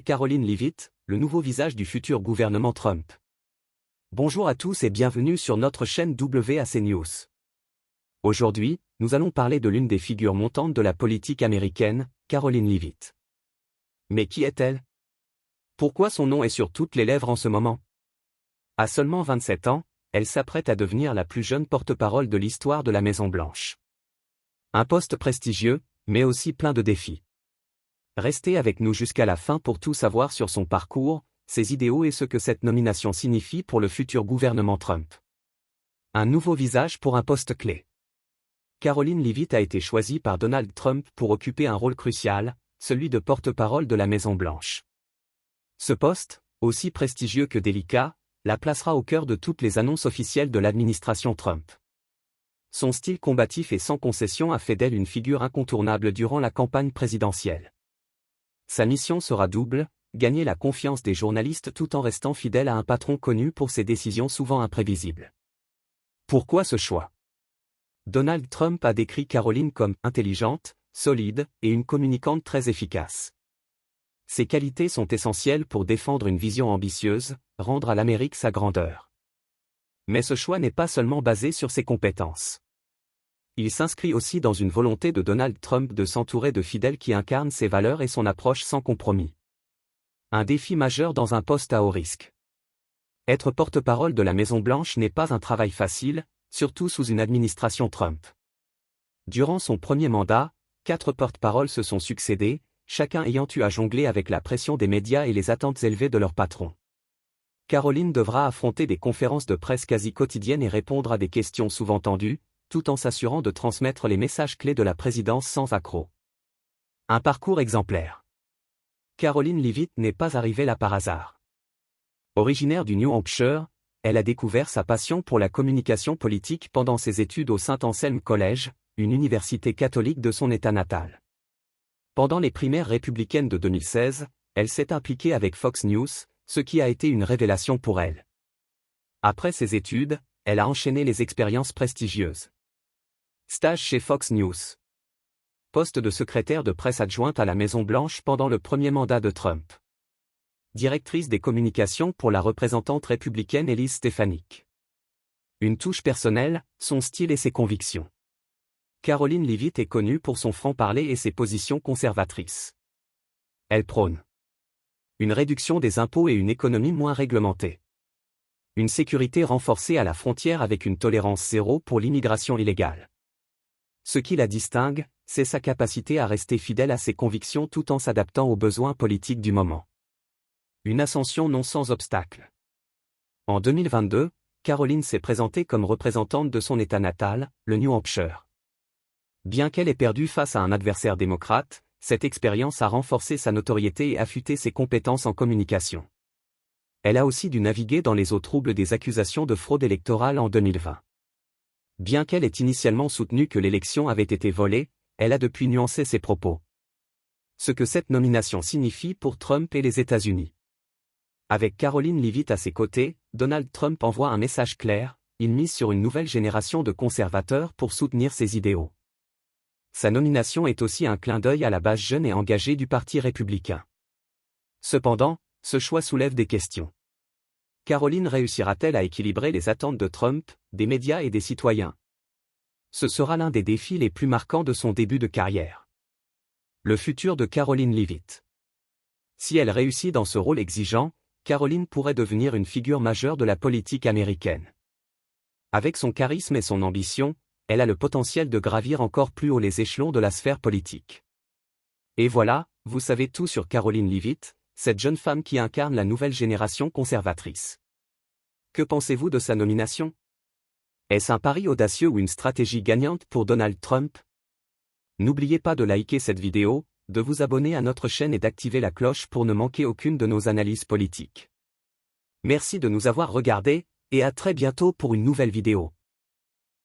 Caroline Leavitt, le nouveau visage du futur gouvernement Trump. Bonjour à tous et bienvenue sur notre chaîne WAC News. Aujourd'hui, nous allons parler de l'une des figures montantes de la politique américaine, Caroline Leavitt. Mais qui est-elle? Pourquoi son nom est sur toutes les lèvres en ce moment? À seulement 27 ans, elle s'apprête à devenir la plus jeune porte-parole de l'histoire de la Maison-Blanche. Un poste prestigieux, mais aussi plein de défis. Restez avec nous jusqu'à la fin pour tout savoir sur son parcours, ses idéaux et ce que cette nomination signifie pour le futur gouvernement Trump. Un nouveau visage pour un poste clé. Caroline Leavitt a été choisie par Donald Trump pour occuper un rôle crucial, celui de porte-parole de la Maison-Blanche. Ce poste, aussi prestigieux que délicat, la placera au cœur de toutes les annonces officielles de l'administration Trump. Son style combatif et sans concession a fait d'elle une figure incontournable durant la campagne présidentielle. Sa mission sera double, gagner la confiance des journalistes tout en restant fidèle à un patron connu pour ses décisions souvent imprévisibles. Pourquoi ce choix? Donald Trump a décrit Caroline comme intelligente, solide et une communicante très efficace. Ces qualités sont essentielles pour défendre une vision ambitieuse, rendre à l'Amérique sa grandeur. Mais ce choix n'est pas seulement basé sur ses compétences. Il s'inscrit aussi dans une volonté de Donald Trump de s'entourer de fidèles qui incarnent ses valeurs et son approche sans compromis. Un défi majeur dans un poste à haut risque. Être porte-parole de la Maison-Blanche n'est pas un travail facile, surtout sous une administration Trump. Durant son premier mandat, 4 porte-paroles se sont succédés, chacun ayant eu à jongler avec la pression des médias et les attentes élevées de leur patron. Caroline devra affronter des conférences de presse quasi quotidiennes et répondre à des questions souvent tendues, tout en s'assurant de transmettre les messages clés de la présidence sans accroc. Un parcours exemplaire. Caroline Leavitt n'est pas arrivée là par hasard. Originaire du New Hampshire, elle a découvert sa passion pour la communication politique pendant ses études au St. Anselm College, une université catholique de son État natal. Pendant les primaires républicaines de 2016, elle s'est impliquée avec Fox News, ce qui a été une révélation pour elle. Après ses études, elle a enchaîné les expériences prestigieuses. Stage chez Fox News. Poste de secrétaire de presse adjointe à la Maison-Blanche pendant le premier mandat de Trump. Directrice des communications pour la représentante républicaine Elise Stefanik. Une touche personnelle, son style et ses convictions. Caroline Leavitt est connue pour son franc-parler et ses positions conservatrices. Elle prône une réduction des impôts et une économie moins réglementée. Une sécurité renforcée à la frontière avec une tolérance zéro pour l'immigration illégale. Ce qui la distingue, c'est sa capacité à rester fidèle à ses convictions tout en s'adaptant aux besoins politiques du moment. Une ascension non sans obstacle. En 2022, Caroline s'est présentée comme représentante de son État natal, le New Hampshire. Bien qu'elle ait perdu face à un adversaire démocrate, cette expérience a renforcé sa notoriété et affûté ses compétences en communication. Elle a aussi dû naviguer dans les eaux troubles des accusations de fraude électorale en 2020. Bien qu'elle ait initialement soutenu que l'élection avait été volée, elle a depuis nuancé ses propos. Ce que cette nomination signifie pour Trump et les États-Unis. Avec Caroline Leavitt à ses côtés, Donald Trump envoie un message clair, il mise sur une nouvelle génération de conservateurs pour soutenir ses idéaux. Sa nomination est aussi un clin d'œil à la base jeune et engagée du Parti républicain. Cependant, ce choix soulève des questions. Caroline réussira-t-elle à équilibrer les attentes de Trump, des médias et des citoyens? Ce sera l'un des défis les plus marquants de son début de carrière. Le futur de Caroline Leavitt. Si elle réussit dans ce rôle exigeant, Caroline pourrait devenir une figure majeure de la politique américaine. Avec son charisme et son ambition, elle a le potentiel de gravir encore plus haut les échelons de la sphère politique. Et voilà, vous savez tout sur Caroline Leavitt, cette jeune femme qui incarne la nouvelle génération conservatrice. Que pensez-vous de sa nomination? Est-ce un pari audacieux ou une stratégie gagnante pour Donald Trump? N'oubliez pas de liker cette vidéo, de vous abonner à notre chaîne et d'activer la cloche pour ne manquer aucune de nos analyses politiques. Merci de nous avoir regardés, et à très bientôt pour une nouvelle vidéo.